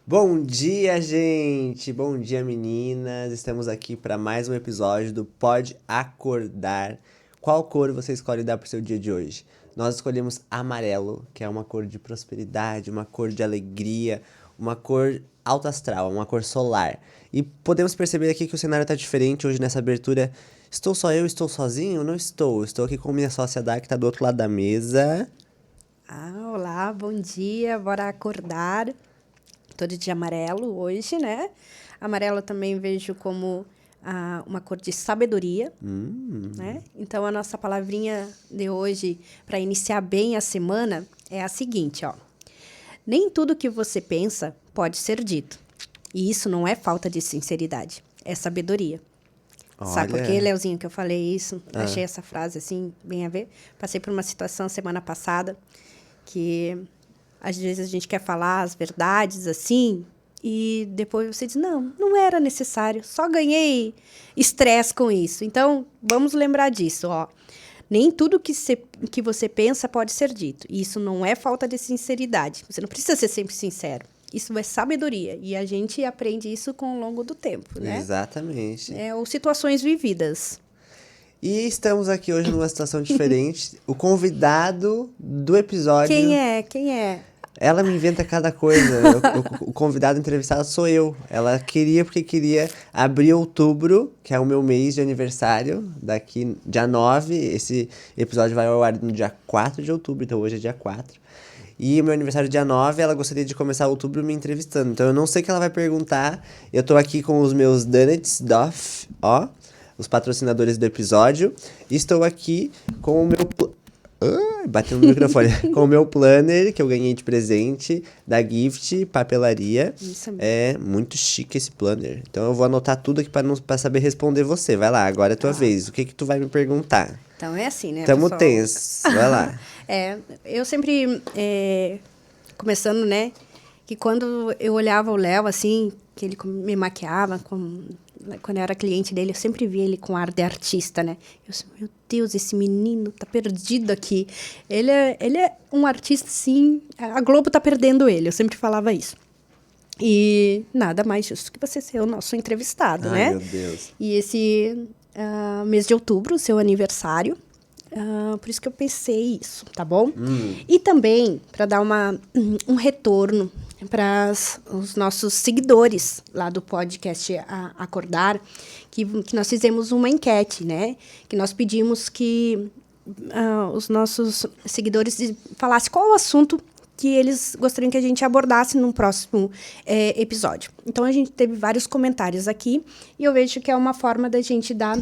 Bom dia, gente! Bom dia, meninas! Estamos aqui para mais um episódio do Pode Acordar. Qual cor você escolhe dar para o seu dia de hoje? Nós escolhemos amarelo, que é uma cor de prosperidade, uma cor de alegria, uma cor alto astral, uma cor solar. E podemos perceber aqui que o cenário está diferente hoje nessa abertura. Estou só eu? Estou sozinho? Não estou. Estou aqui com minha sócia Dá, que está do outro lado da mesa. Olá, bom dia, bora acordar. Todo dia amarelo hoje, né? Amarelo também vejo como uma cor de sabedoria, né? Então, a nossa palavrinha de hoje, para iniciar bem a semana, é a seguinte, ó. Nem tudo que você pensa pode ser dito. E isso não é falta de sinceridade, é sabedoria. Sabe por quê, Leozinho, que eu falei isso? Achei essa frase, assim, bem a ver. Passei por uma situação semana passada que às vezes a gente quer falar as verdades, assim, e depois você diz, não era necessário, só ganhei estresse com isso. Então, vamos lembrar disso, ó. Nem tudo que você pensa pode ser dito. E isso não é falta de sinceridade. Você não precisa ser sempre sincero. Isso é sabedoria. E a gente aprende isso com o longo do tempo, né? Exatamente. Ou situações vividas. E estamos aqui hoje numa situação diferente. O convidado do episódio... Quem é? Ela me inventa cada coisa. O convidado entrevistado sou eu. Ela queria porque queria abrir outubro, que é o meu mês de aniversário, daqui dia 9. Esse episódio vai ao ar no dia 4 de outubro, então hoje é dia 4. E o meu aniversário é dia 9, ela gostaria de começar outubro me entrevistando. Então eu não sei o que ela vai perguntar. Eu tô aqui com os meus Donuts Doff, ó, os patrocinadores do episódio. E estou aqui com o meu... bateu no microfone. Com o meu planner, que eu ganhei de presente, da Gift Papelaria. Isso mesmo. É muito chique esse planner. Então eu vou anotar tudo aqui pra saber responder você. Vai lá, agora é tua vez. O que tu vai me perguntar? Então é assim, né, Tamo pessoal? tenso. Vai lá. Eu sempre, começando, né, que quando eu olhava o Léo, assim, que ele me maquiava, quando eu era cliente dele, eu sempre via ele com ar de artista, né? Eu disse, meu Deus, esse menino tá perdido aqui. Ele é um artista, sim, a Globo tá perdendo ele, eu sempre falava isso. E nada mais justo que você ser o nosso entrevistado, né? Ai, meu Deus. E esse mês de outubro, seu aniversário, por isso que eu pensei isso, tá bom? E também para dar um retorno para os nossos seguidores lá do podcast Acordar, que nós fizemos uma enquete, né? Que nós pedimos que os nossos seguidores falassem qual o assunto que eles gostariam que a gente abordasse num próximo episódio. Então, a gente teve vários comentários aqui e eu vejo que é uma forma da gente dar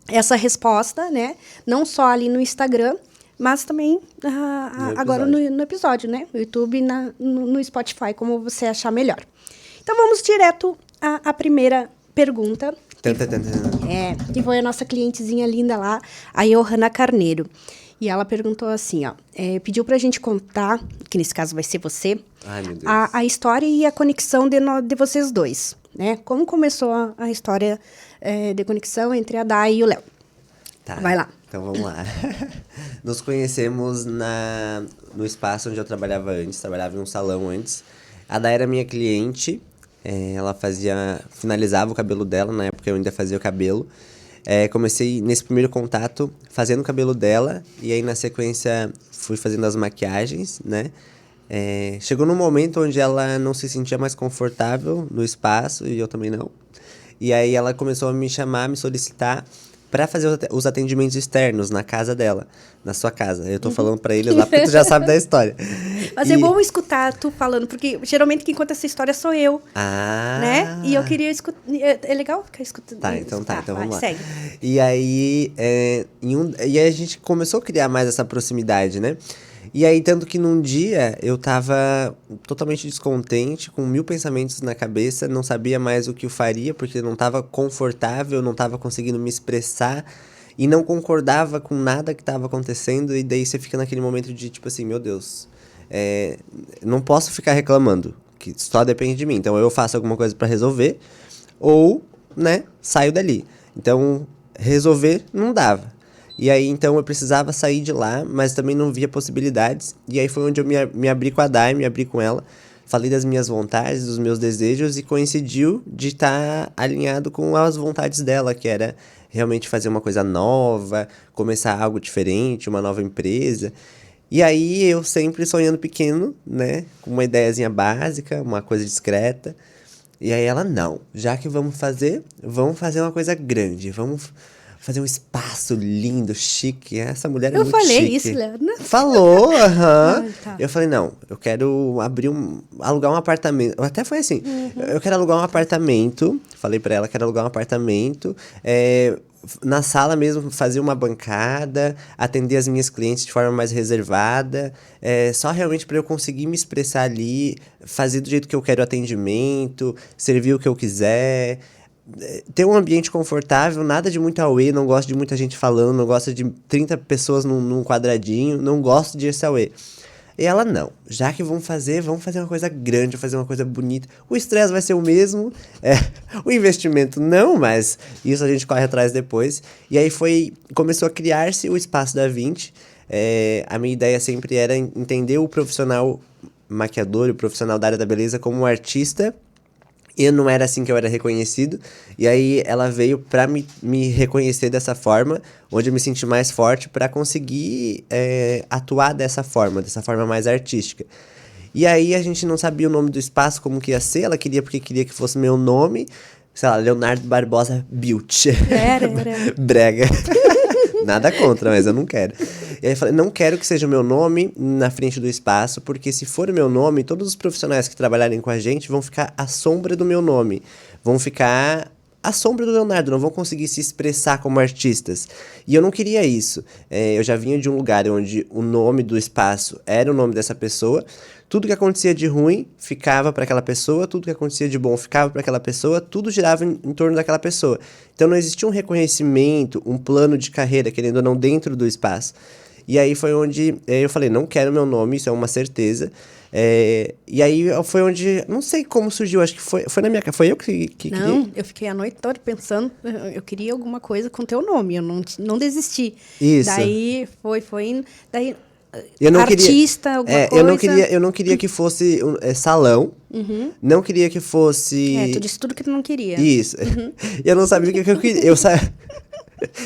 essa resposta, né? Não só ali no Instagram, mas também agora no episódio, né? No YouTube e no Spotify, como você achar melhor. Então, vamos direto à primeira pergunta. Que foi a nossa clientezinha linda lá, a Johanna Carneiro. E ela perguntou assim, ó, pediu pra gente contar, que nesse caso vai ser você, Ai, meu Deus. a história e a conexão de vocês dois, né? Como começou a história de conexão entre a Dai e o Léo? Tá. Vai lá. Então vamos lá. Nos conhecemos no espaço onde eu trabalhava antes, trabalhava em um salão antes. A Dai era minha cliente, ela finalizava o cabelo dela, na época eu ainda fazia o cabelo. Comecei nesse primeiro contato fazendo o cabelo dela e aí na sequência fui fazendo as maquiagens, né? Chegou num momento onde ela não se sentia mais confortável no espaço e eu também não. E aí ela começou a me chamar, me solicitar para fazer os atendimentos externos na casa dela, na sua casa. Eu tô falando para eles lá porque tu já sabe da história. Mas é bom escutar tu falando, porque geralmente quem conta essa história sou eu. Ah! Né? E eu queria escutar. É legal ficar escutando. Tá, então vamos lá. Segue. E aí, e aí a gente começou a criar mais essa proximidade, né? E aí, tanto que num dia eu tava totalmente descontente, com 1000 pensamentos na cabeça, não sabia mais o que eu faria, porque não tava confortável, não tava conseguindo me expressar e não concordava com nada que tava acontecendo. E daí você fica naquele momento de tipo assim, meu Deus, não posso ficar reclamando, que só depende de mim. Então eu faço alguma coisa pra resolver ou, né, saio dali. Então, resolver não dava. E aí, então, eu precisava sair de lá, mas também não via possibilidades. E aí foi onde eu me abri com a Dai, me abri com ela. falei das minhas vontades, dos meus desejos, e coincidiu de estar alinhado com as vontades dela, que era realmente fazer uma coisa nova, começar algo diferente, uma nova empresa. E aí eu sempre sonhando pequeno, né? Com uma ideiazinha básica, uma coisa discreta. E aí ela, não, já que vamos fazer uma coisa grande, vamos fazer um espaço lindo, chique. Essa mulher é Eu muito falei chique. isso, Leandro. Falou, aham. Tá. Eu falei, não, eu quero alugar um apartamento. Até foi assim, eu quero alugar um apartamento. Falei pra ela que quero alugar um apartamento. Na sala mesmo, fazer uma bancada, atender as minhas clientes de forma mais reservada. Só realmente pra eu conseguir me expressar ali, fazer do jeito que eu quero o atendimento, servir o que eu quiser. Ter um ambiente confortável, nada de muito auê, não gosto de muita gente falando, não gosto de 30 pessoas num quadradinho, não gosto de esse auê. E ela, não, já que vamos fazer uma coisa grande, fazer uma coisa bonita. O estresse vai ser o mesmo, o investimento não, mas isso a gente corre atrás depois. E aí começou a criar-se o Espaço da 20. A minha ideia sempre era entender o profissional maquiador, o profissional da área da beleza como um artista. E não era assim que eu era reconhecido. E aí ela veio pra me reconhecer dessa forma, onde eu me senti mais forte pra conseguir atuar dessa forma mais artística. E aí a gente não sabia o nome do espaço, como que ia ser. Ela queria porque queria que fosse meu nome. Sei lá, Leonardo Barbosa Beauty. Era. Brega. Nada contra, mas eu não quero. E aí eu falei, não quero que seja o meu nome na frente do espaço, porque se for o meu nome, todos os profissionais que trabalharem com a gente vão ficar à sombra do meu nome. Vão ficar à sombra do Leonardo, não vão conseguir se expressar como artistas. E eu não queria isso. Eu já vinha de um lugar onde o nome do espaço era o nome dessa pessoa. Tudo que acontecia de ruim ficava para aquela pessoa, tudo que acontecia de bom ficava para aquela pessoa, tudo girava em torno daquela pessoa. Então não existia um reconhecimento, um plano de carreira, querendo ou não, dentro do espaço. E aí foi onde eu falei, não quero meu nome, isso é uma certeza. E aí foi onde, não sei como surgiu, acho que foi na minha casa, foi eu que Não, queria. eu fiquei a noite toda pensando, eu queria alguma coisa com teu nome, eu não desisti. Isso. Daí foi indo, daí Eu não artista, alguma coisa. Eu não queria que fosse salão, não queria que fosse... Tu disse tudo que tu não queria. Isso. Eu não sabia o que eu queria.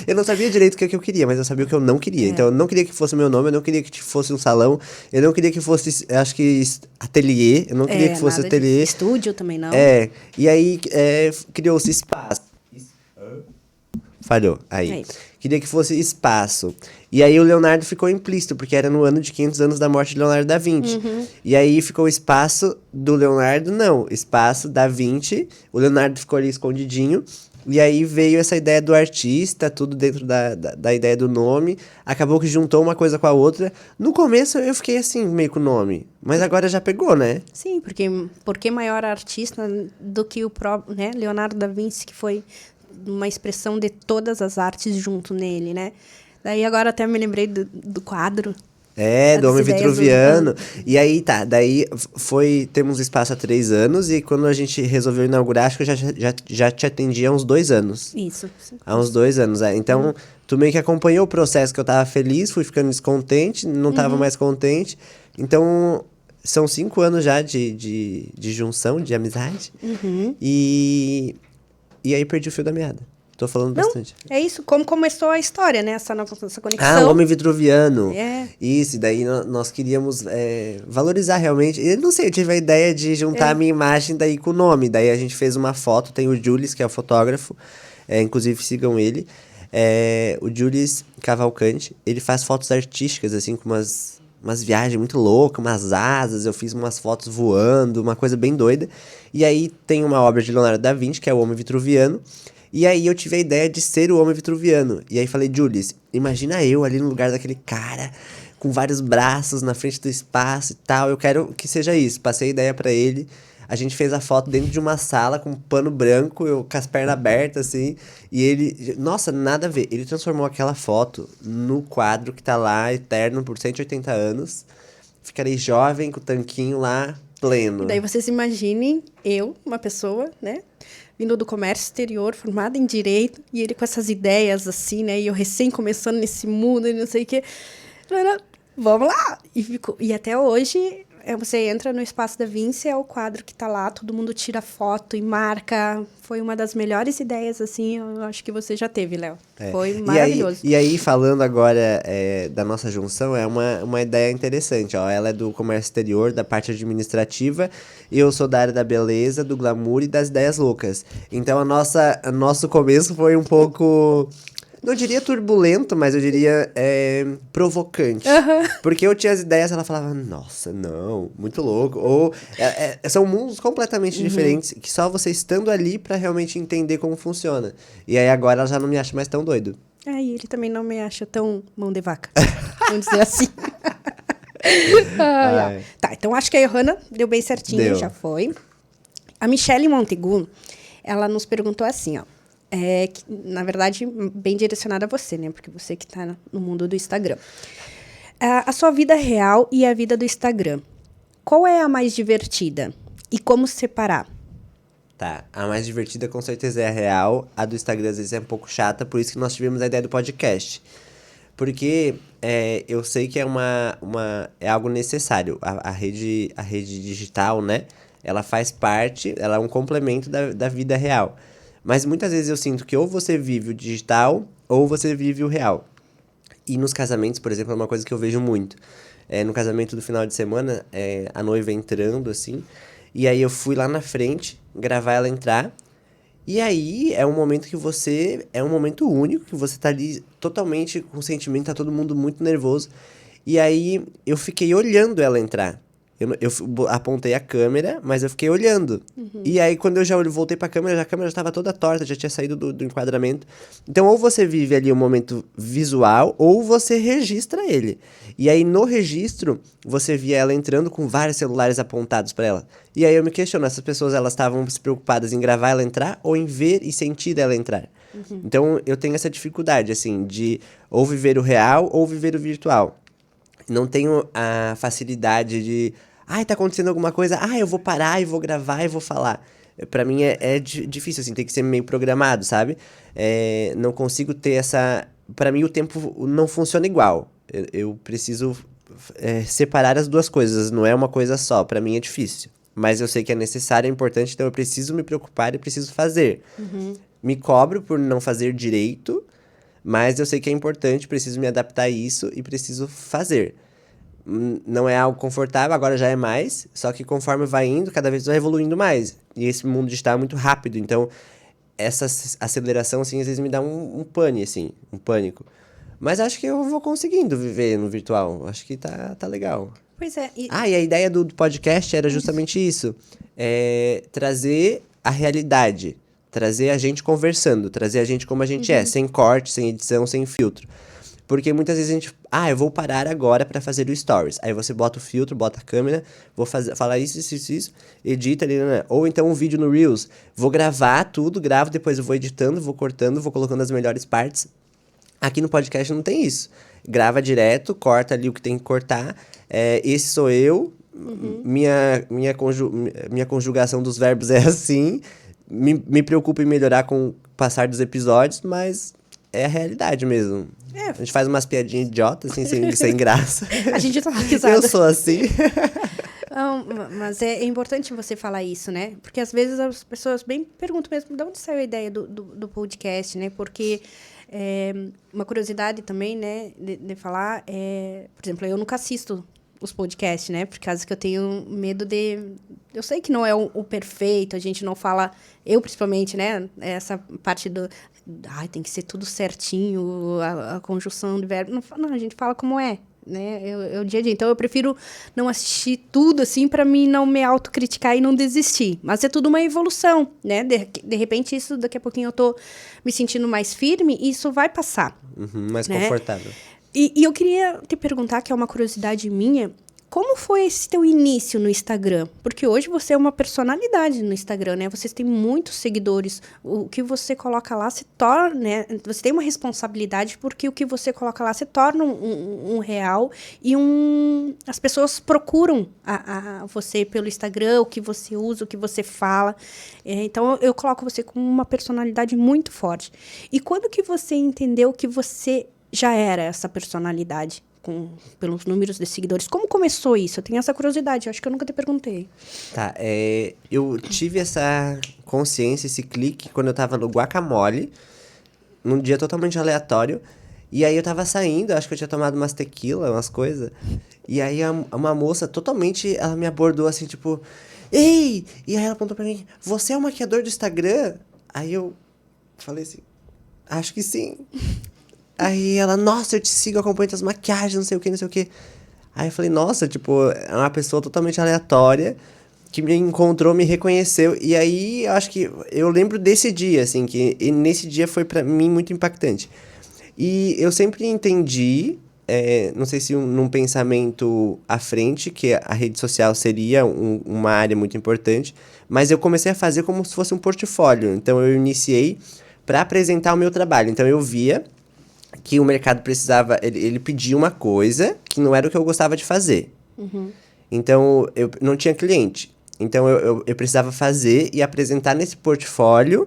Eu não sabia direito o que eu queria, mas eu sabia o que eu não queria. Então, eu não queria que fosse o meu nome, eu não queria que fosse um salão, eu não queria que fosse, acho que, ateliê, eu não queria que fosse ateliê. Estúdio também não. E aí criou-se espaço. Falhou, aí. Queria que fosse espaço. E aí o Leonardo ficou implícito, porque era no ano de 500 anos da morte de Leonardo da Vinci. E aí ficou o espaço do Leonardo, não, espaço da Vinci, o Leonardo ficou ali escondidinho. E aí veio essa ideia do artista, tudo dentro da ideia do nome. Acabou que juntou uma coisa com a outra. No começo eu fiquei assim, meio com o nome. Mas agora já pegou, né? Sim, porque maior artista do que o próprio, né? Leonardo da Vinci, que foi uma expressão de todas as artes junto nele, né? Daí agora até me lembrei do quadro. Do Homem Vitruviano. E aí, daí temos espaço há 3 anos, e quando a gente resolveu inaugurar, acho que eu já te atendi há uns 2 anos. Isso. Há uns 2 anos, Então, tu meio que acompanhou o processo, que eu tava feliz, fui ficando descontente, não tava mais contente. Então, são 5 anos já de junção, de amizade. E aí perdi o fio da meada. Tô falando bastante. É isso, como começou a história, né? Essa conexão. O Homem Vitruviano. É. Isso, e daí nós queríamos valorizar realmente. Eu não sei, eu tive a ideia de juntar a minha imagem daí com o nome. Daí a gente fez uma foto, tem o Julis, que é o fotógrafo. Inclusive, sigam ele. O Julis Cavalcante, ele faz fotos artísticas, assim, com umas viagens muito loucas, umas asas. Eu fiz umas fotos voando, uma coisa bem doida. E aí tem uma obra de Leonardo da Vinci, que é o Homem Vitruviano. E aí eu tive a ideia de ser o Homem Vitruviano. E aí falei, Julis, imagina eu ali no lugar daquele cara, com vários braços na frente do espaço e tal. Eu quero que seja isso. Passei a ideia pra ele. A gente fez a foto dentro de uma sala com um pano branco, eu com as pernas abertas, assim. E ele... Nossa, nada a ver. Ele transformou aquela foto no quadro que tá lá, eterno, por 180 anos. Ficarei jovem, com o tanquinho lá, pleno. E daí vocês imaginem eu, uma pessoa, né? Vindo do comércio exterior, formada em Direito, e ele com essas ideias, assim, né? E eu recém começando nesse mundo, e não sei o quê. Vamos lá! E até hoje, você entra no Espaço da Vinci, é o quadro que tá lá, todo mundo tira foto e marca. Foi uma das melhores ideias, assim, eu acho que você já teve, Léo. Foi maravilhoso. E aí, falando agora da nossa junção, é uma ideia interessante, ó. Ela é do comércio exterior, da parte administrativa, e eu sou da área da beleza, do glamour e das ideias loucas. Então, nosso começo foi um pouco... Não diria turbulento, mas eu diria provocante. Porque eu tinha as ideias, ela falava, nossa, não, muito louco. Ou são mundos completamente diferentes, que só você estando ali pra realmente entender como funciona. E aí agora ela já não me acha mais tão doido. E ele também não me acha tão mão de vaca, vamos dizer assim. Tá, então acho que a Johanna deu bem certinho, já foi. A Michelle Montegu, ela nos perguntou assim, ó. Que, na verdade, bem direcionada a você, né? Porque você que tá no mundo do Instagram. A sua vida real e a vida do Instagram. Qual é a mais divertida? E como separar? Tá, a mais divertida com certeza é a real. A do Instagram às vezes é um pouco chata, por isso que nós tivemos a ideia do podcast. Porque eu sei que é algo necessário. A rede digital, né? Ela faz parte, ela é um complemento da vida real. Mas muitas vezes eu sinto que ou você vive o digital ou você vive o real. E nos casamentos, por exemplo, é uma coisa que eu vejo muito. No casamento do final de semana, a noiva entrando, assim. E aí eu fui lá na frente, gravar ela entrar. E aí é um momento que é um momento único, que você tá ali totalmente com sentimento, tá todo mundo muito nervoso. E aí eu fiquei olhando ela entrar. Eu apontei a câmera, mas eu fiquei olhando. E aí, quando eu já voltei pra câmera, a câmera já estava toda torta, já tinha saído do enquadramento. Então, ou você vive ali um momento visual, ou você registra ele. E aí, no registro, você via ela entrando com vários celulares apontados pra ela. E aí, eu me questiono, essas pessoas, elas estavam preocupadas em gravar ela entrar, ou em ver e sentir ela entrar? Então, eu tenho essa dificuldade, assim, de ou viver o real, ou viver o virtual. Não tenho a facilidade de... tá acontecendo alguma coisa. Eu vou parar e vou gravar e vou falar. Pra mim é difícil, assim. Tem que ser meio programado, sabe? Não consigo ter essa... Pra mim o tempo não funciona igual. Eu preciso separar as duas coisas. Não é uma coisa só. Pra mim é difícil. Mas eu sei que é necessário, é importante. Então eu preciso me preocupar e preciso fazer. Me cobro por não fazer direito... Mas eu sei que é importante, preciso me adaptar a isso e preciso fazer. Não é algo confortável, agora já é mais, só que conforme vai indo, cada vez vai evoluindo mais. E esse mundo digital é muito rápido, então essa aceleração, assim, às vezes me dá um pânico. Mas acho que eu vou conseguindo viver no virtual, acho que tá legal. Pois é. E a ideia do podcast era justamente isso. Trazer a realidade. Trazer a gente conversando, trazer a gente como a gente é, sem corte, sem edição, sem filtro. Porque muitas vezes a gente... eu vou parar agora pra fazer o Stories. Aí você bota o filtro, bota a câmera, vou falar isso, edita ali, né? Ou então um vídeo no Reels. Vou gravar tudo, gravo, depois eu vou editando, vou cortando, vou colocando as melhores partes. Aqui no podcast não tem isso. Grava direto, corta ali o que tem que cortar. Esse sou eu. Minha conjugação dos verbos é assim... Me preocupo em melhorar com o passar dos episódios, mas é a realidade mesmo. A gente faz umas piadinhas idiotas, assim, sem graça. A gente tá risada. Eu sou assim. Mas é importante você falar isso, né? Porque às vezes as pessoas bem perguntam mesmo de onde saiu a ideia do podcast, né? Porque uma curiosidade também, né, de falar, por exemplo, eu nunca assisto os podcasts, né? Por causa que eu tenho medo de... Eu sei que não é o perfeito, a gente não fala... Eu, principalmente, né? Essa parte do... tem que ser tudo certinho, a conjunção de verbo. Não, a gente fala como é, né? É o dia a dia. Então, eu prefiro não assistir tudo, assim, para mim não me autocriticar e não desistir. Mas é tudo uma evolução, né? De repente, isso, daqui a pouquinho eu tô me sentindo mais firme e isso vai passar. Mais confortável. E eu queria te perguntar, que é uma curiosidade minha, como foi esse teu início no Instagram? Porque hoje você é uma personalidade no Instagram, né? Você tem muitos seguidores. O que você coloca lá se torna, né? Você tem uma responsabilidade porque o que você coloca lá se torna um real e as pessoas procuram você pelo Instagram, o que você usa, o que você fala. Então, eu coloco você como uma personalidade muito forte. E quando que você entendeu que você já era essa personalidade? pelos números de seguidores. Como começou isso? Eu tenho essa curiosidade, eu acho que eu nunca te perguntei. Tá, eu tive essa consciência, esse clique, quando eu tava no Guacamole, num dia totalmente aleatório. E aí eu tava saindo, acho que eu tinha tomado umas tequila, umas coisas. E aí uma moça totalmente, ela me abordou assim, tipo... Ei! E aí ela apontou pra mim, você é o maquiador do Instagram? Aí eu falei assim, acho que sim. Aí ela, nossa, eu te sigo, eu acompanho tuas maquiagens, não sei o que, não sei o que. Aí eu falei, nossa, tipo, é uma pessoa totalmente aleatória que me encontrou, me reconheceu. E aí, eu acho que eu lembro desse dia, assim, e nesse dia foi pra mim muito impactante. E eu sempre entendi, não sei se num pensamento à frente, que a rede social seria uma área muito importante, mas eu comecei a fazer como se fosse um portfólio. Então, eu iniciei para apresentar o meu trabalho. Então, eu via que o mercado precisava, ele pedia uma coisa que não era o que eu gostava de fazer. Então, eu não tinha cliente. Então, eu precisava fazer e apresentar nesse portfólio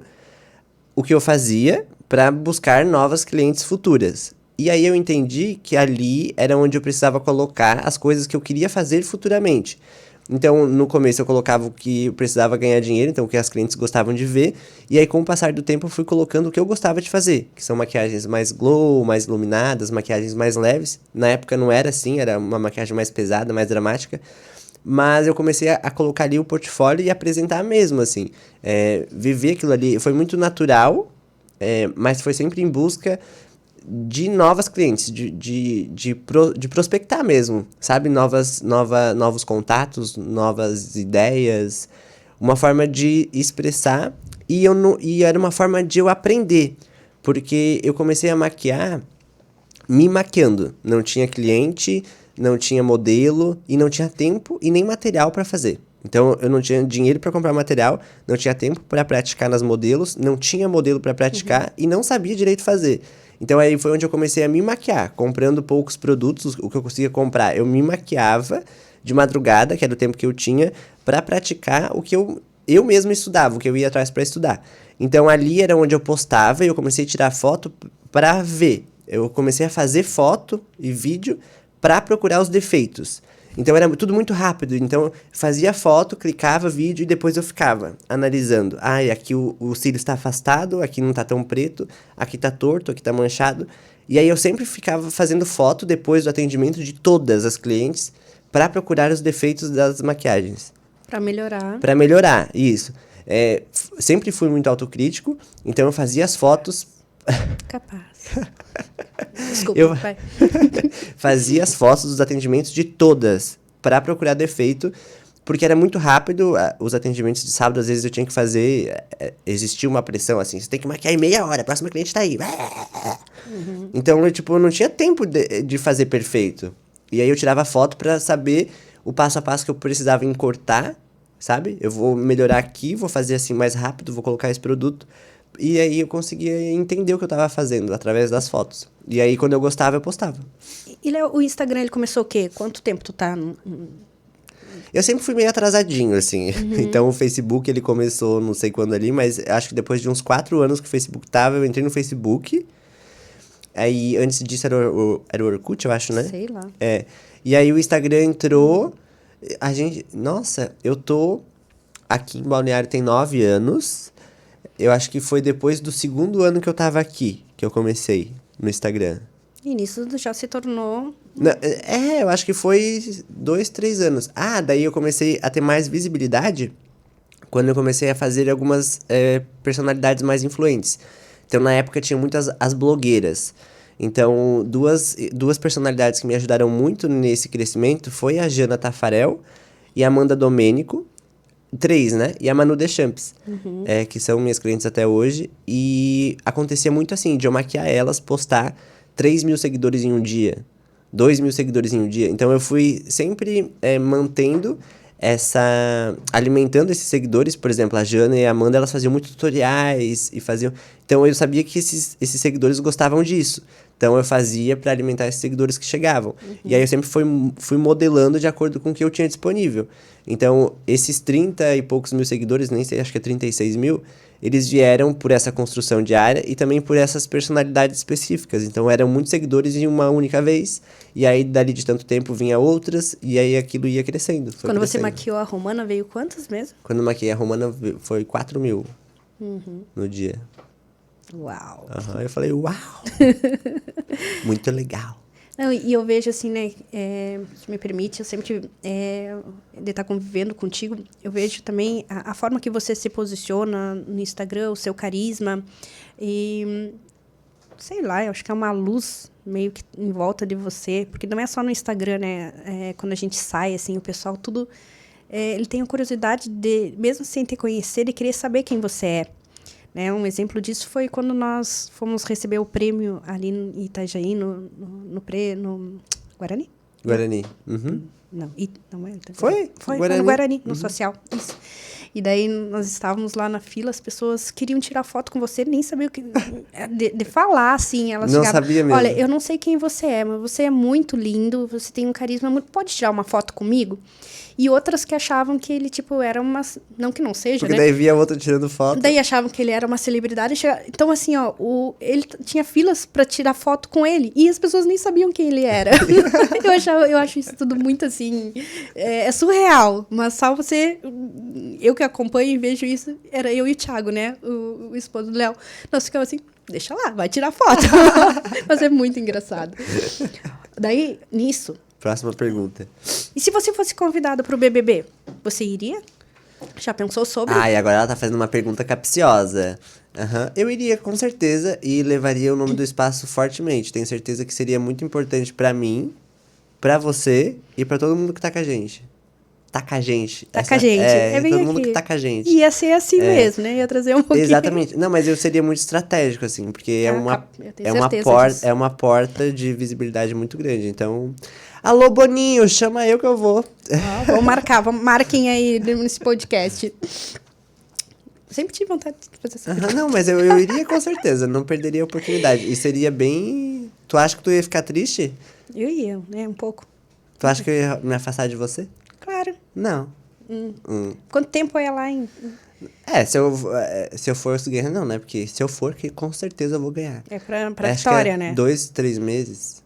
o que eu fazia para buscar novas clientes futuras. E aí eu entendi que ali era onde eu precisava colocar as coisas que eu queria fazer futuramente. Então, no começo eu colocava o que eu precisava ganhar dinheiro, então o que as clientes gostavam de ver. E aí, com o passar do tempo, eu fui colocando o que eu gostava de fazer, que são maquiagens mais glow, mais iluminadas, maquiagens mais leves. Na época não era assim, era uma maquiagem mais pesada, mais dramática. Mas eu comecei a colocar ali o portfólio e apresentar mesmo, assim. Viver aquilo ali foi muito natural, mas foi sempre em busca de novas clientes, de prospectar mesmo, sabe? Novos contatos, novas ideias, uma forma de expressar e era uma forma de eu aprender, porque eu comecei a maquiar me maquiando, não tinha cliente, não tinha modelo e não tinha tempo e nem material para fazer. Então eu não tinha dinheiro para comprar material, não tinha tempo para praticar nas modelos, não tinha modelo para praticar e não sabia direito fazer. Então aí foi onde eu comecei a me maquiar, comprando poucos produtos, o que eu conseguia comprar. Eu me maquiava de madrugada, que era o tempo que eu tinha, para praticar o que eu mesmo estudava, o que eu ia atrás para estudar. Então ali era onde eu postava e eu comecei a tirar foto para ver. Eu comecei a fazer foto e vídeo para procurar os defeitos. Então era tudo muito rápido. Então fazia foto, clicava vídeo e depois eu ficava analisando. Aqui o cílio está afastado, aqui não está tão preto, aqui está torto, aqui está manchado. E aí eu sempre ficava fazendo foto depois do atendimento de todas as clientes para procurar os defeitos das maquiagens. Para melhorar. Para melhorar, isso. Sempre fui muito autocrítico, então eu fazia as fotos. Capaz. Desculpa, pai. Fazia as fotos dos atendimentos de todas para procurar defeito, porque era muito rápido. Os atendimentos de sábado, às vezes eu tinha que fazer, existia uma pressão assim, você tem que maquiar em meia hora, a próxima cliente tá aí. Então, eu não tinha tempo de fazer perfeito. E aí eu tirava foto para saber o passo a passo que eu precisava encortar, sabe? Eu vou melhorar aqui, vou fazer assim mais rápido, vou colocar esse produto. E aí eu conseguia entender o que eu tava fazendo através das fotos. E aí, quando eu gostava, eu postava. E Léo, o Instagram, ele começou o quê? Quanto tempo tu tá? Eu sempre fui meio atrasadinho, assim. Então, o Facebook, ele começou não sei quando ali, mas acho que depois de uns 4 anos que o Facebook tava, eu entrei no Facebook. Aí, antes disso, era o Orkut, eu acho, né? Sei lá. E aí, o Instagram entrou. Nossa, eu tô aqui em Balneário tem 9 anos. Eu acho que foi depois do 2º ano que eu tava aqui, que eu comecei no Instagram. E nisso já se tornou... Não, eu acho que foi 2, 3 anos. Daí eu comecei a ter mais visibilidade quando eu comecei a fazer algumas personalidades mais influentes. Então, na época, tinha muitas as blogueiras. Então, duas personalidades que me ajudaram muito nesse crescimento foi a Jana Tafarel e a Amanda Domênico. 3, né? E a Manu Deschamps, que são minhas clientes até hoje. E acontecia muito assim, de eu maquiar elas, postar 3.000 seguidores em um dia, 2.000 seguidores em um dia. Então eu fui sempre mantendo alimentando esses seguidores. Por exemplo, a Jana e a Amanda, elas faziam muitos tutoriais e faziam... Então eu sabia que esses seguidores gostavam disso. Então, eu fazia para alimentar esses seguidores que chegavam. E aí, eu sempre fui modelando de acordo com o que eu tinha disponível. Então, esses 30 e poucos mil seguidores, nem sei, acho que é 36 mil, eles vieram por essa construção diária e também por essas personalidades específicas. Então, eram muitos seguidores em uma única vez. E aí, dali de tanto tempo, vinha outras. E aí, aquilo ia crescendo. Quando você maquiou a Romana, veio quantos mesmo? Quando eu maquiei a Romana, foi 4 mil no dia. Uau! Uhum. Eu falei, uau! Muito legal. Não, e eu vejo assim, né, se me permite, eu sempre, de estar convivendo contigo, eu vejo também a forma que você se posiciona no Instagram, o seu carisma, e sei lá, eu acho que é uma luz meio que em volta de você, porque não é só no Instagram, né, quando a gente sai, assim, o pessoal tudo, ele tem a curiosidade de, mesmo sem te conhecer, de querer saber quem você é. Né, um exemplo disso foi quando nós fomos receber o prêmio ali em Itajaí, no Guarani? Guarani. Uhum. Não é. Foi no Guarani, no social. Isso. E daí nós estávamos lá na fila, as pessoas queriam tirar foto com você, nem sabiam o que... De falar, assim, elas não chegavam... sabia mesmo. Olha, eu não sei quem você é, mas você é muito lindo, você tem um carisma muito... Pode tirar uma foto comigo? E outras que achavam que ele, tipo, era uma... Não que não seja, porque né? daí via outro tirando foto. Daí achavam que ele era uma celebridade. Então, assim, ó, ele tinha filas para tirar foto com ele. E as pessoas nem sabiam quem ele era. Eu acho isso tudo muito, assim... É surreal. Mas só você... Eu que acompanho e vejo isso, era eu e o Thiago, né? O esposo do Léo. Nós ficamos assim, deixa lá, vai tirar foto. Mas é muito engraçado. Daí, nisso... Próxima pergunta. E se você fosse convidada para o BBB, você iria? Já pensou sobre? E agora ela tá fazendo uma pergunta capciosa. Uhum. Eu iria, com certeza, e levaria o nome do espaço fortemente. Tenho certeza que seria muito importante pra mim, pra você e pra todo mundo que tá com a gente. Tá com a gente. Tá com a gente. É bem todo aqui. mundo que tá com a gente. Ia ser assim mesmo, né? Ia trazer um pouquinho. Exatamente. Não, mas eu seria muito estratégico, assim, porque é uma porta de visibilidade muito grande. Então, alô, Boninho, chama eu que eu vou. Marquem aí nesse podcast. Sempre tive vontade de fazer essa pergunta. Não, mas eu iria com certeza, não perderia a oportunidade. E seria bem... Tu acha que tu ia ficar triste? Eu ia, né? Um pouco. Tu acha que eu ia me afastar de você? Claro. Não. Quanto tempo eu ia lá em... Se eu for, eu ganho, não, né? Porque se eu for, que com certeza eu vou ganhar. É pra vitória, né? 2, 3 meses.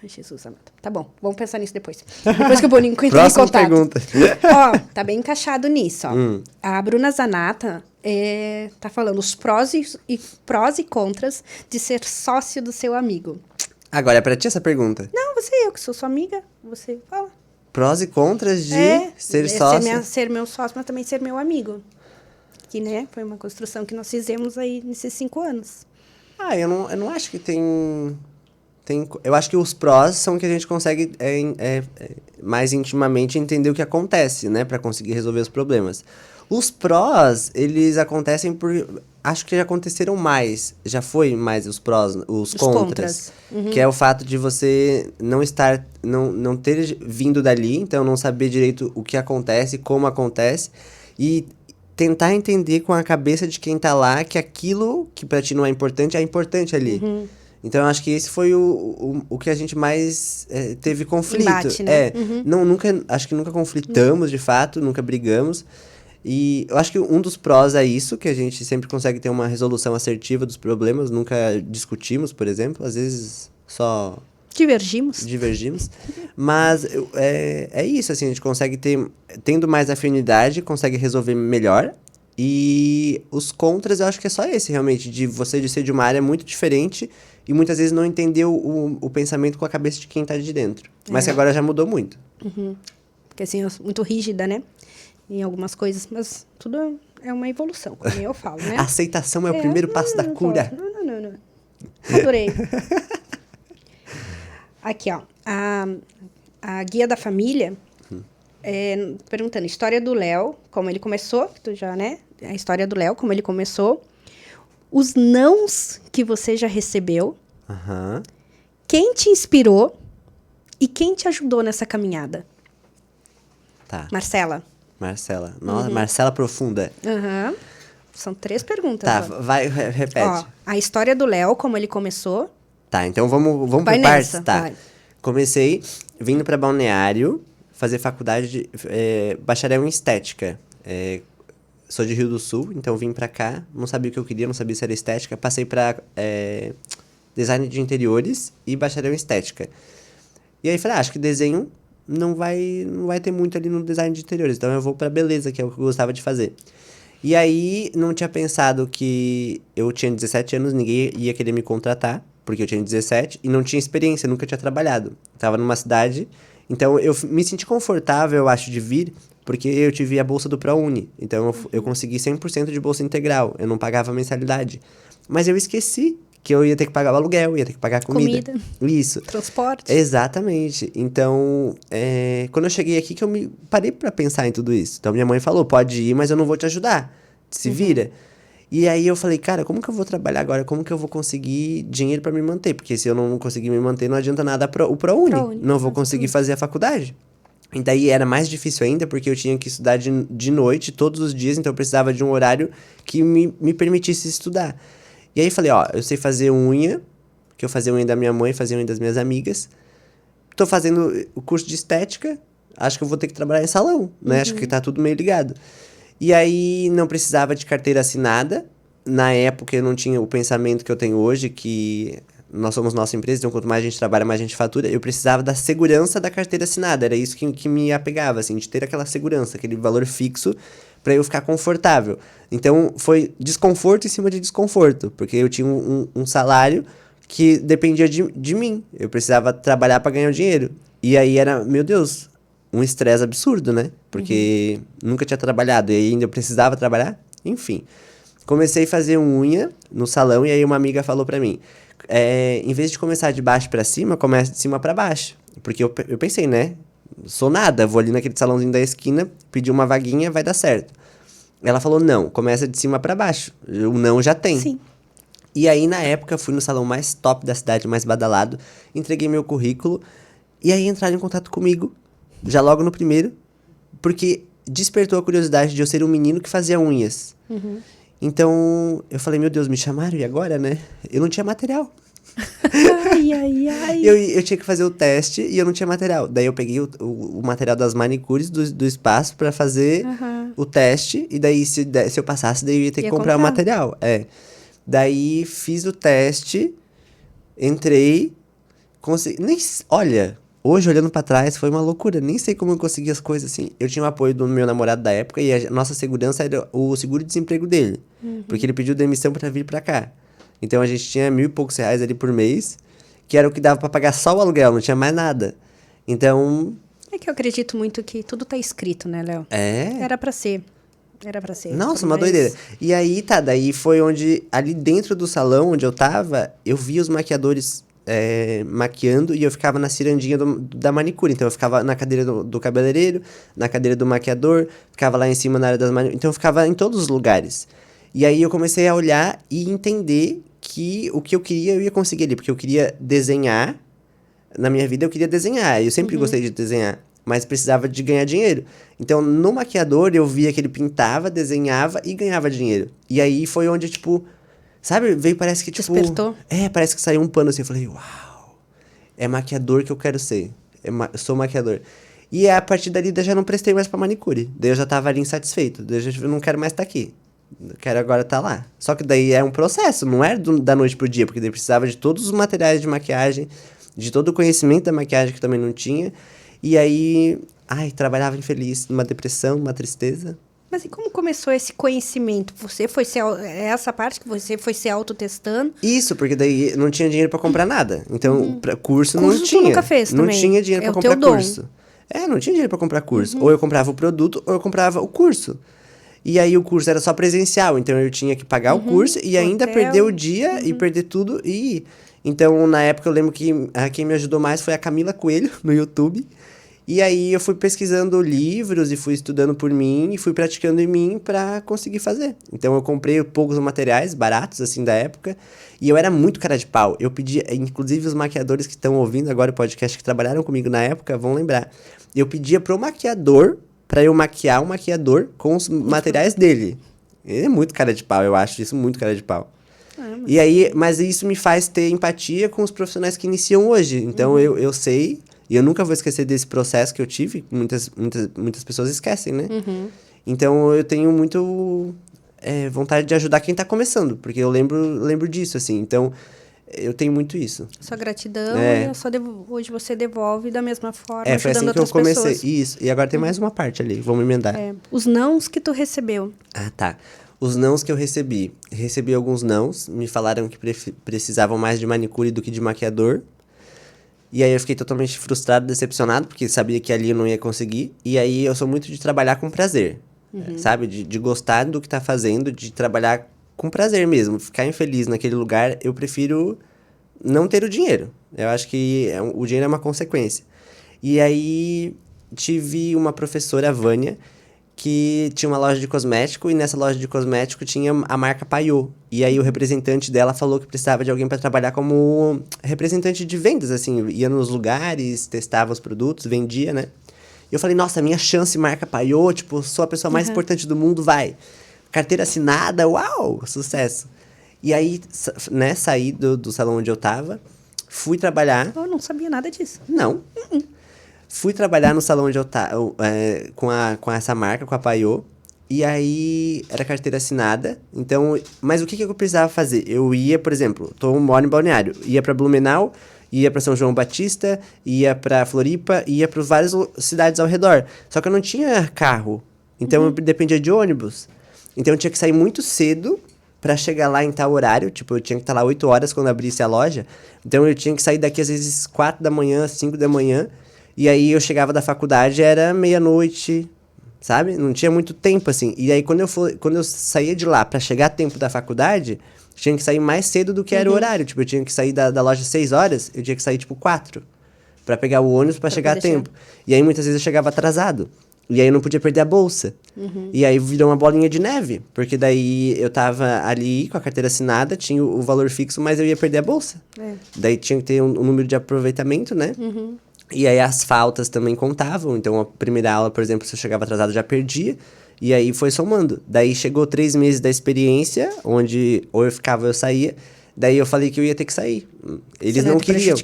Ai, Jesus amado. Tá bom, vamos pensar nisso depois. Depois que o Boninho entrar em Próxima contato. pergunta. Ó, tá bem encaixado nisso, ó. A Bruna Zanata tá falando os prós e contras de ser sócio do seu amigo. Agora, é pra ti essa pergunta. Não, eu que sou sua amiga, você fala. Prós e contras de ser sócio? Ser meu sócio, mas também ser meu amigo. Que, né, foi uma construção que nós fizemos aí nesses 5 anos. Eu não acho que tem... Eu acho que os prós são que a gente consegue mais intimamente entender o que acontece, né? Pra conseguir resolver os problemas. Os prós, eles acontecem por... Acho que já aconteceram mais. Já foi mais os prós, os contras. Uhum. Que é o fato de você não ter vindo dali, então não saber direito o que acontece, como acontece. E tentar entender com a cabeça de quem tá lá que aquilo que pra ti não é importante ali. Uhum. Então, eu acho que esse foi o que a gente mais teve conflito. Embate, né? Acho que nunca conflitamos, de fato, nunca brigamos. E eu acho que um dos prós é isso, que a gente sempre consegue ter uma resolução assertiva dos problemas, nunca discutimos, por exemplo, às vezes só... Divergimos. Mas é isso, assim, a gente consegue tendo mais afinidade, consegue resolver melhor. E os contras, eu acho que é só esse, realmente, de ser de uma área muito diferente e muitas vezes não entender o pensamento com a cabeça de quem tá de dentro. Mas que agora já mudou muito. Uhum. Porque, assim, eu sou muito rígida, né? Em algumas coisas, mas tudo é uma evolução, como eu falo, né? A aceitação é o primeiro passo da cura. Não. Adorei. Aqui, ó. A guia da família, perguntando, história do Léo, como ele começou, tu já, né? A história do Léo, como ele começou. Os nãos que você já recebeu. Uhum. Quem te inspirou e quem te ajudou nessa caminhada? Tá. Marcela. Nossa, Marcela Profunda. Uhum. São 3 perguntas. Tá, ó. vai, repete. Ó, a história do Léo, como ele começou. Tá, então vamos por Vai partes? nessa, Tá. vai. Comecei vindo pra Balneário, fazer faculdade de bacharel em estética. Sou de Rio do Sul, então vim pra cá, não sabia o que eu queria, não sabia se era estética. Passei pra design de interiores e bacharel em estética. E aí falei, acho que desenho não vai ter muito ali no design de interiores, então eu vou pra beleza, que é o que eu gostava de fazer. E aí, não tinha pensado que eu tinha 17 anos, ninguém ia querer me contratar, porque eu tinha 17, e não tinha experiência, nunca tinha trabalhado. Tava numa cidade, então eu me senti confortável, eu acho, de vir, porque eu tive a bolsa do ProUni. Então eu consegui 100% de bolsa integral, eu não pagava mensalidade. Mas eu esqueci que eu ia ter que pagar o aluguel, ia ter que pagar a comida. Isso. Transporte. Exatamente. Então, quando eu cheguei aqui que eu me parei pra pensar em tudo isso. Então, minha mãe falou, pode ir, mas eu não vou te ajudar. Se vira. E aí eu falei, cara, como que eu vou trabalhar agora? Como que eu vou conseguir dinheiro pra me manter? Porque se eu não conseguir me manter, não adianta nada o ProUni. ProUni, Não vou conseguir fazer a faculdade. E daí era mais difícil ainda, porque eu tinha que estudar de noite, todos os dias. Então, eu precisava de um horário que me permitisse estudar. E aí falei, ó, eu sei fazer unha, que eu fazia unha da minha mãe, fazia unha das minhas amigas. Tô fazendo o curso de estética, acho que eu vou ter que trabalhar em salão, né? Acho que tá tudo meio ligado. E aí não precisava de carteira assinada. Na época eu não tinha o pensamento que eu tenho hoje, que nós somos nossa empresa, então quanto mais a gente trabalha, mais a gente fatura. Eu precisava da segurança da carteira assinada, era isso que me apegava, assim, de ter aquela segurança, aquele valor fixo pra eu ficar confortável. Então foi desconforto em cima de desconforto, porque eu tinha um salário que dependia de mim. Eu precisava trabalhar pra ganhar o dinheiro. E aí era, meu Deus, um estresse absurdo, né? Porque nunca tinha trabalhado e ainda eu precisava trabalhar. Enfim, comecei a fazer unha no salão e aí uma amiga falou pra mim, em vez de começar de baixo pra cima, comece de cima pra baixo. Porque eu pensei, né? Sou nada, vou ali naquele salãozinho da esquina, pedir uma vaguinha, vai dar certo. Ela falou, não, começa de cima pra baixo. O não já tem. Sim. E aí, na época, fui no salão mais top da cidade, mais badalado, entreguei meu currículo, e aí entraram em contato comigo, já logo no primeiro, porque despertou a curiosidade de eu ser um menino que fazia unhas. Então, eu falei, meu Deus, me chamaram, e agora, né? Eu não tinha material. Ai, ai, ai. Eu tinha que fazer o teste e eu não tinha material. Daí eu peguei o material das manicures do espaço pra fazer o teste. E daí, se eu passasse, daí eu ia ter que comprar o material. Daí fiz o teste, entrei, consegui. Olha, hoje olhando pra trás foi uma loucura. Nem sei como eu consegui as coisas assim. Eu tinha o apoio do meu namorado da época e a nossa segurança era o seguro-desemprego dele. Porque ele pediu demissão pra vir pra cá. Então a gente tinha 1.000 e poucos reais ali por mês, que era o que dava pra pagar só o aluguel, não tinha mais nada. Então. É que eu acredito muito que tudo tá escrito, né, Léo? Era pra ser. Era pra ser. Nossa, uma doideira. E aí, daí foi onde, ali dentro do salão onde eu tava, eu vi os maquiadores maquiando e eu ficava na cirandinha da manicure. Então eu ficava na cadeira do cabeleireiro, na cadeira do maquiador, ficava lá em cima na área das manicuras. Então eu ficava em todos os lugares. E aí eu comecei a olhar e entender que o que eu queria, eu ia conseguir ali. Porque eu queria desenhar. Na minha vida eu queria desenhar. Eu sempre gostei de desenhar. Mas precisava de ganhar dinheiro. Então, no maquiador, eu via que ele pintava, desenhava e ganhava dinheiro. E aí foi onde, tipo... Sabe? Veio, parece que, tipo... Despertou? Parece que saiu um pano assim. Eu falei, uau! É maquiador que eu quero ser. Eu sou maquiador. E a partir dali, eu já não prestei mais pra manicure. Daí eu já tava ali insatisfeito. Daí eu já não quero mais estar aqui. Eu quero agora estar lá. Só que daí é um processo, não é da noite pro dia, porque daí precisava de todos os materiais de maquiagem, de todo o conhecimento da maquiagem que eu também não tinha. E aí, trabalhava infeliz, numa depressão, uma tristeza. Mas e como começou esse conhecimento? Você foi essa parte que você foi se autotestando? Isso, porque daí não tinha dinheiro pra comprar nada. Então, curso não Curso tinha. tu nunca fez não também. tinha dinheiro pra comprar curso. Não tinha dinheiro pra comprar curso. Ou eu comprava o produto, ou eu comprava o curso. E aí o curso era só presencial, então eu tinha que pagar o curso e ainda perder o dia e perder tudo e ir. Então, na época, eu lembro que quem me ajudou mais foi a Camila Coelho, no YouTube. E aí eu fui pesquisando livros e fui estudando por mim e fui praticando em mim pra conseguir fazer. Então eu comprei poucos materiais baratos, assim, da época. E eu era muito cara de pau. Eu pedia, inclusive os maquiadores que estão ouvindo agora o podcast, que trabalharam comigo na época, vão lembrar. Eu pedia pro maquiador pra eu maquiar o maquiador com os materiais dele. Ele é muito cara de pau, eu acho isso muito cara de pau. E aí, mas isso me faz ter empatia com os profissionais que iniciam hoje. Então, eu sei, e eu nunca vou esquecer desse processo que eu tive. Muitas pessoas esquecem, né? Então, eu tenho muito vontade de ajudar quem tá começando, porque eu lembro disso, assim. Então, eu tenho muito isso. Sua gratidão e hoje você devolve da mesma forma, foi ajudando assim que eu outras comecei. pessoas. Isso. E agora tem mais uma parte ali, vamos emendar. Os nãos que tu recebeu. Ah, tá. Os nãos que eu recebi. Recebi alguns nãos. Me falaram que precisavam mais de manicure do que de maquiador. E aí eu fiquei totalmente frustrado, decepcionado, porque sabia que ali eu não ia conseguir. E aí eu sou muito de trabalhar com prazer, sabe? De gostar do que tá fazendo, de trabalhar com prazer mesmo. Ficar infeliz naquele lugar, eu prefiro não ter o dinheiro. Eu acho que o dinheiro é uma consequência. E aí tive uma professora, a Vânia, que tinha uma loja de cosmético, e nessa loja de cosmético tinha a marca Paiô. E aí o representante dela falou que precisava de alguém para trabalhar como representante de vendas, assim, ia nos lugares, testava os produtos, vendia, né? E eu falei, nossa, minha chance, marca Paiô, tipo, sou a pessoa mais importante do mundo, vai. Carteira assinada, uau, sucesso. E aí, né, saí do salão onde eu tava, fui trabalhar. Eu não sabia nada disso. Não. Fui trabalhar no salão onde eu tava, com essa marca, com a Paiô. E aí, era carteira assinada. Então, mas o que eu precisava fazer? Eu ia, por exemplo, moro em Balneário. Ia pra Blumenau, ia pra São João Batista, ia pra Floripa, ia pra várias cidades ao redor. Só que eu não tinha carro. Então, eu dependia de ônibus. Então, eu tinha que sair muito cedo pra chegar lá em tal horário. Tipo, eu tinha que estar lá 8 horas quando abrisse a loja. Então, eu tinha que sair daqui, às vezes, 4 da manhã, 5 da manhã. E aí, eu chegava da faculdade, era meia-noite, sabe? Não tinha muito tempo, assim. E aí, quando eu saía de lá pra chegar a tempo da faculdade, tinha que sair mais cedo do que era o horário. Tipo, eu tinha que sair da loja 6 horas, eu tinha que sair, tipo, 4. Pra pegar o ônibus pra chegar a tempo. E aí, muitas vezes, eu chegava atrasado. E aí, eu não podia perder a bolsa. E aí, virou uma bolinha de neve. Porque daí, eu tava ali com a carteira assinada, tinha o valor fixo, mas eu ia perder a bolsa. Daí, tinha que ter um número de aproveitamento, né? E aí, as faltas também contavam. Então, a primeira aula, por exemplo, se eu chegava atrasado, já perdia. E aí, foi somando. Daí, chegou 3 meses da experiência, onde ou eu ficava ou eu saía. Daí, eu falei que eu ia ter que sair. Eles não queriam.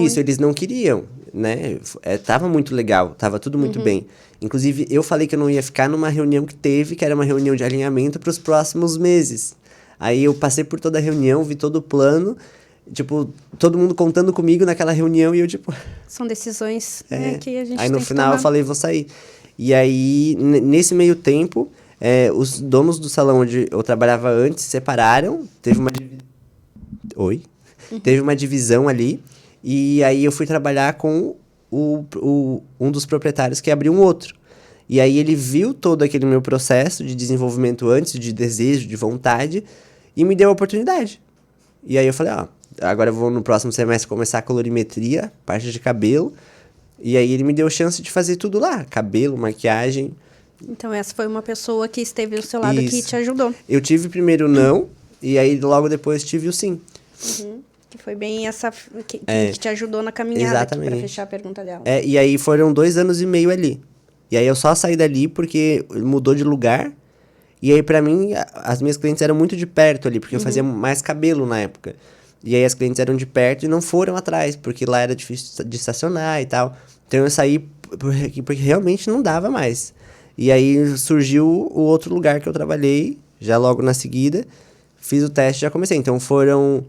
Isso, eles não queriam, né? Tava muito legal, tava tudo muito bem. Inclusive, eu falei que eu não ia ficar numa reunião que teve, que era uma reunião de alinhamento para os próximos meses. Aí, eu passei por toda a reunião, vi todo o plano. Tipo, todo mundo contando comigo naquela reunião e eu, tipo... São decisões que a gente Aí, no tem final, que tomar. eu falei, vou sair. E aí, nesse meio tempo, os donos do salão onde eu trabalhava antes separaram. Teve uma... Oi? Teve uma divisão ali. E aí, eu fui trabalhar com um dos proprietários que abriu um outro. E aí, ele viu todo aquele meu processo de desenvolvimento antes, de desejo, de vontade, e me deu a oportunidade. E aí, eu falei, agora eu vou no próximo semestre começar a colorimetria, parte de cabelo. E aí ele me deu chance de fazer tudo lá. Cabelo, maquiagem. Então essa foi uma pessoa que esteve ao seu lado que te ajudou. Eu tive primeiro o não, e aí logo depois tive o sim. Que foi bem essa que te ajudou na caminhada. Exatamente. Para fechar a pergunta dela. E aí foram 2 anos e meio ali. E aí eu só saí dali porque mudou de lugar. E aí pra mim, as minhas clientes eram muito de perto ali, porque eu fazia mais cabelo na época. E aí as clientes eram de perto e não foram atrás, porque lá era difícil de estacionar e tal. Então eu saí porque realmente não dava mais. E aí surgiu o outro lugar que eu trabalhei, já logo na seguida. Fiz o teste e já comecei. Então foram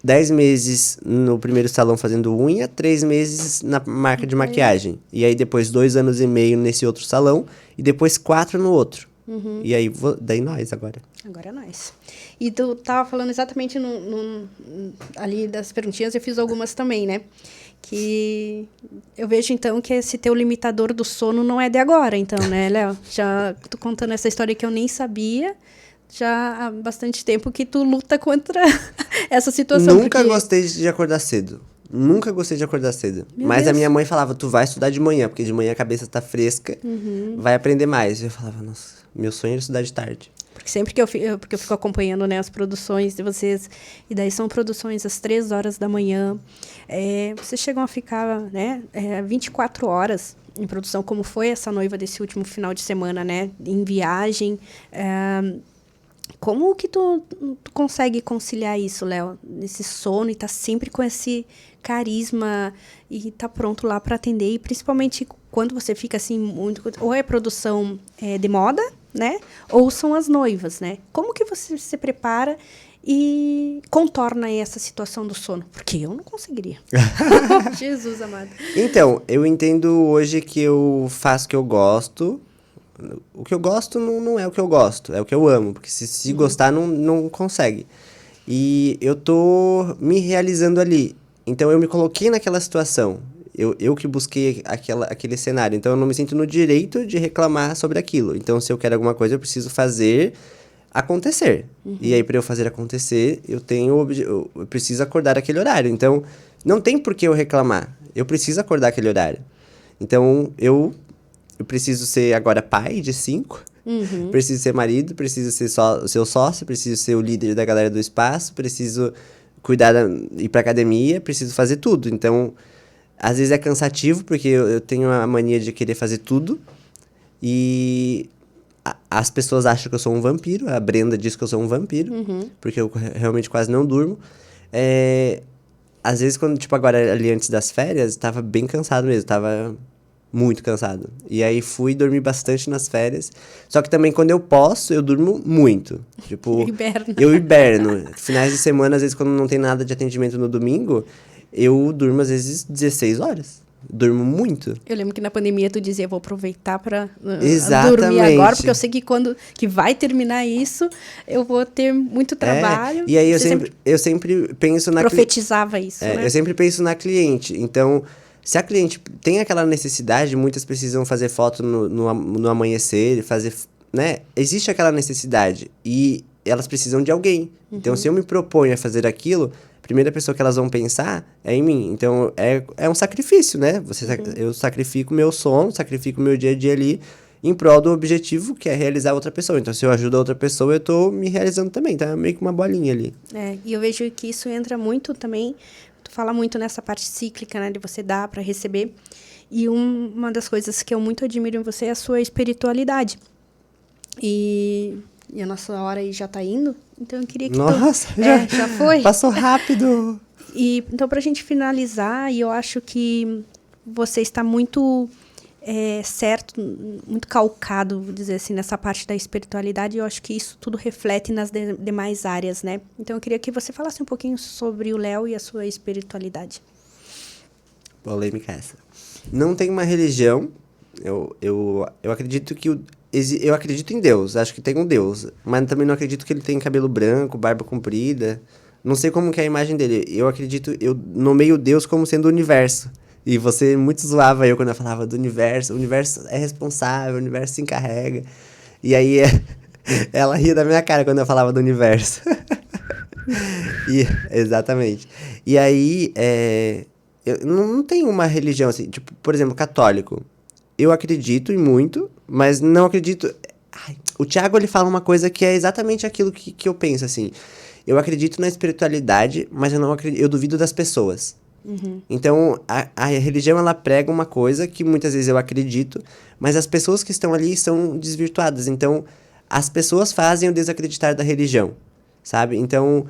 10 meses no primeiro salão fazendo unha, 3 meses na marca de maquiagem. E aí depois 2 anos e meio nesse outro salão e depois 4 no outro. E aí, daí nós agora. Agora é nós. E tu tava falando exatamente ali das perguntinhas, eu fiz algumas também, né? Que eu vejo, então, que esse teu limitador do sono não é de agora, então, né, Léo? Já tô contando essa história que eu nem sabia, já há bastante tempo que tu luta contra essa situação. Nunca gostei de acordar cedo. Nunca gostei de acordar cedo. Mas a minha mãe falava, tu vai estudar de manhã, porque de manhã a cabeça tá fresca, vai aprender mais. Eu falava, nossa, meu sonho era estudar de tarde. Porque sempre que eu fico acompanhando, né, as produções de vocês, e daí são produções às 3 horas da manhã, vocês chegam a ficar, né, 24 horas em produção, como foi essa noiva desse último final de semana, né, em viagem, Como que tu consegue conciliar isso, Léo? Esse sono e tá sempre com esse carisma e tá pronto lá para atender. E principalmente quando você fica assim muito... Ou é produção de moda, né? Ou são as noivas, né? Como que você se prepara e contorna aí essa situação do sono? Porque eu não conseguiria. Jesus amado. Então, eu entendo hoje que eu faço o que eu gosto. O que eu gosto não é o que eu gosto, é o que eu amo. Porque se gostar, não consegue. E eu tô me realizando ali. Então, eu me coloquei naquela situação. Eu que busquei aquele cenário. Então, eu não me sinto no direito de reclamar sobre aquilo. Então, se eu quero alguma coisa, eu preciso fazer acontecer. E aí, para eu fazer acontecer, eu preciso acordar aquele horário. Então, não tem por que eu reclamar. Eu preciso acordar aquele horário. Então, eu preciso ser agora pai de 5. Preciso ser marido, preciso ser seu sócio, preciso ser o líder da galera do espaço, preciso ir pra academia, preciso fazer tudo. Então, às vezes é cansativo, porque eu tenho a mania de querer fazer tudo. E as pessoas acham que eu sou um vampiro. A Brenda diz que eu sou um vampiro, porque eu realmente quase não durmo. Às vezes, quando, tipo, agora ali antes das férias, tava bem cansado mesmo, tava muito cansado. E aí fui dormir bastante nas férias. Só que também quando eu posso, eu durmo muito. Tipo, eu hiberno. Finais de semana, às vezes, quando não tem nada de atendimento no domingo, eu durmo, às vezes, 16 horas. Durmo muito. Eu lembro que na pandemia tu dizia, vou aproveitar para dormir Exatamente. agora, porque eu sei que quando que vai terminar isso, eu vou ter muito trabalho. E aí Você eu sempre penso na profetizava isso, né? Eu sempre penso na cliente. Então, se a cliente tem aquela necessidade, muitas precisam fazer foto no amanhecer, fazer, né? Existe aquela necessidade e elas precisam de alguém. Então, se eu me proponho a fazer aquilo, a primeira pessoa que elas vão pensar é em mim. Então, é um sacrifício, né? Eu sacrifico meu sono, sacrifico meu dia a dia ali em prol do objetivo, que é realizar outra pessoa. Então, se eu ajudo a outra pessoa, eu tô me realizando também. Tá meio que uma bolinha ali. E eu vejo que isso entra muito também. Tu fala muito nessa parte cíclica, né? De você dar para receber. E uma das coisas que eu muito admiro em você é a sua espiritualidade. E a nossa hora aí já tá indo. Então, eu queria que Nossa, já foi? Passou rápido. Então, pra gente finalizar, e eu acho que você está muito certo, muito calcado, vou dizer assim, nessa parte da espiritualidade, e eu acho que isso tudo reflete nas demais áreas, né? Então, eu queria que você falasse um pouquinho sobre o Léo e a sua espiritualidade. Polêmica essa. Não tem uma religião. Eu acredito que eu acredito em Deus. Acho que tem um Deus. Mas também não acredito que ele tem cabelo branco, barba comprida. Não sei como que é a imagem dele. Eu nomeio Deus como sendo o universo. E você muito zoava eu quando eu falava do universo. O universo é responsável, o universo se encarrega. E aí ela ria da minha cara quando eu falava do universo. Exatamente. E aí, eu não tenho uma religião assim, tipo, por exemplo, católico. Eu acredito em muito, mas não acredito... o Thiago, ele fala uma coisa que é exatamente aquilo que eu penso, assim. Eu acredito na espiritualidade, mas eu duvido das pessoas. Então, a religião, ela prega uma coisa que muitas vezes eu acredito, mas as pessoas que estão ali são desvirtuadas. Então, as pessoas fazem eu desacreditar da religião, sabe? Então,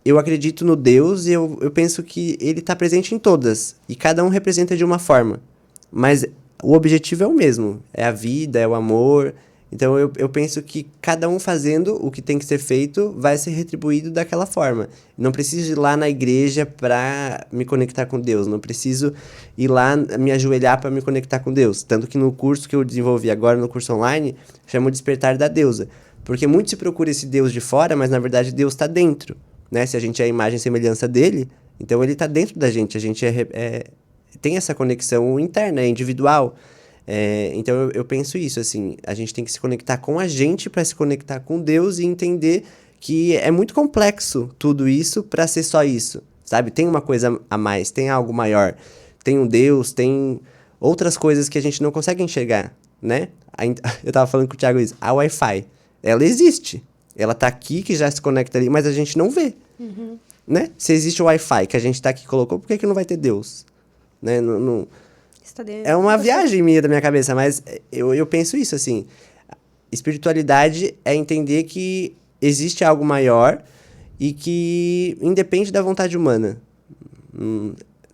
eu acredito no Deus e eu penso que ele está presente em todas. E cada um representa de uma forma. Mas o objetivo é o mesmo. É a vida, é o amor. Então, eu penso que cada um fazendo o que tem que ser feito vai ser retribuído daquela forma. Não preciso ir lá na igreja para me conectar com Deus. Não preciso ir lá me ajoelhar para me conectar com Deus. Tanto que no curso que eu desenvolvi agora, no curso online, chama Despertar da Deusa. Porque muito se procura esse Deus de fora, mas na verdade Deus está dentro. Né? Se a gente é a imagem e semelhança dele, então ele está dentro da gente. A gente tem essa conexão interna, é individual. Então eu penso isso, assim, a gente tem que se conectar com a gente para se conectar com Deus e entender que é muito complexo tudo isso para ser só isso, sabe? Tem uma coisa a mais, tem algo maior, tem um Deus, tem outras coisas que a gente não consegue enxergar, né? Eu tava falando com o Thiago isso, a Wi-Fi, ela existe, ela tá aqui, que já se conecta ali, mas a gente não vê, né? Se existe o Wi-Fi que a gente tá aqui e colocou, por que não vai ter Deus? Né? Não... É uma viagem minha da minha cabeça, mas eu penso isso, assim. Espiritualidade é entender que existe algo maior e que independe da vontade humana.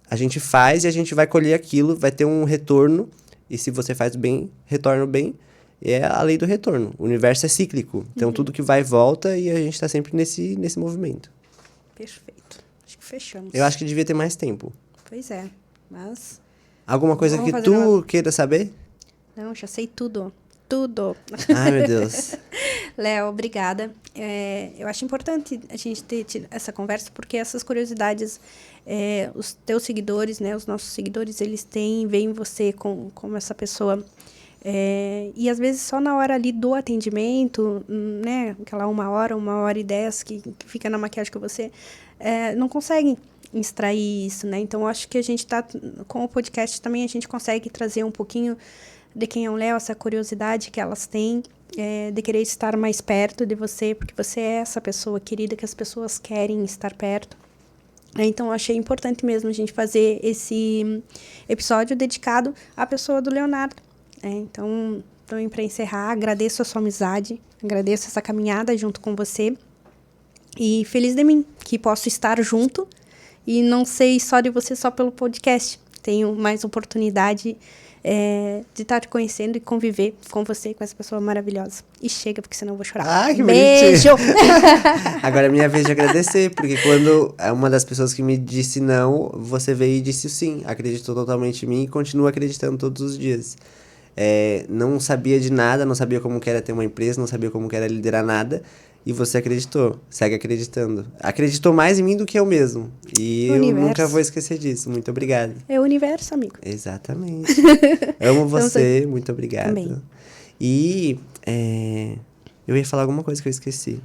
A gente faz e a gente vai colher aquilo, vai ter um retorno, e se você faz bem, retorna bem. É a lei do retorno. O universo é cíclico. Então, tudo que vai e volta e a gente tá sempre nesse movimento. Perfeito. Acho que fechamos. Eu acho que devia ter mais tempo. Pois é, mas... Alguma coisa Vamos que fazer tu queira saber? Não, já sei tudo. Tudo. Ai, meu Deus. Léo, obrigada. Eu acho importante a gente ter tido essa conversa, porque essas curiosidades, os teus seguidores, né, os nossos seguidores, eles veem você como essa pessoa. E às vezes só na hora ali do atendimento, né, aquela 1h e 10 que fica na maquiagem com você, não conseguem extrair isso, né? Então, eu acho que a gente tá, com o podcast também, a gente consegue trazer um pouquinho de quem é o Léo, essa curiosidade que elas têm, de querer estar mais perto de você, porque você é essa pessoa querida que as pessoas querem estar perto. Então, eu achei importante mesmo a gente fazer esse episódio dedicado à pessoa do Leonardo. Então, também para encerrar, agradeço a sua amizade, agradeço essa caminhada junto com você e feliz de mim, que posso estar junto e não sei só de você só pelo podcast. Tenho mais oportunidade de estar te conhecendo e conviver com você, com essa pessoa maravilhosa. E chega, porque senão eu vou chorar. Ai, que beijo! Agora é minha vez de agradecer, porque quando uma das pessoas que me disse não, você veio e disse sim. Acreditou totalmente em mim e continua acreditando todos os dias. Não sabia de nada, não sabia como que era ter uma empresa, não sabia como que era liderar nada. E você acreditou, segue acreditando. Acreditou mais em mim do que eu mesmo. E eu nunca vou esquecer disso. Muito obrigado. É o universo, amigo. Exatamente. Amo você, muito obrigado. Também. E eu ia falar alguma coisa que eu esqueci.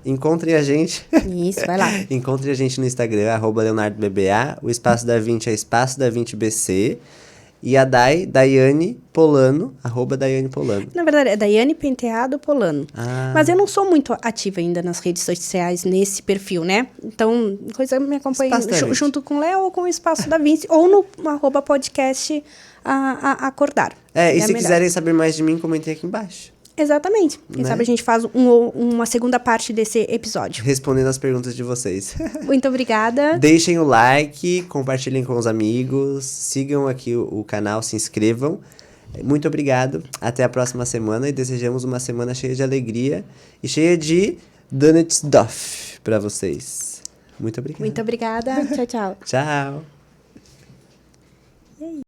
Encontrem a gente. Isso, vai lá. Encontrem a gente no Instagram, @LeonardoBBA. O Espaço da 20 é Espaço da 20BC. E a Daiane Polano, @Daiane Polano. Na verdade, é Daiane Penteado Polano. Mas eu não sou muito ativa ainda nas redes sociais nesse perfil, né? Então, coisa me acompanha junto com o Léo ou com o Espaço da 20, ou no @podcast acordar. E se quiserem saber mais de mim, comentem aqui embaixo. Exatamente. Quem sabe a gente faz uma segunda parte desse episódio. Respondendo as perguntas de vocês. Muito obrigada. Deixem o like, compartilhem com os amigos, sigam aqui o canal, se inscrevam. Muito obrigado. Até a próxima semana e desejamos uma semana cheia de alegria e cheia de Donutstuff para vocês. Muito obrigado. Muito obrigada. Tchau, tchau. Tchau.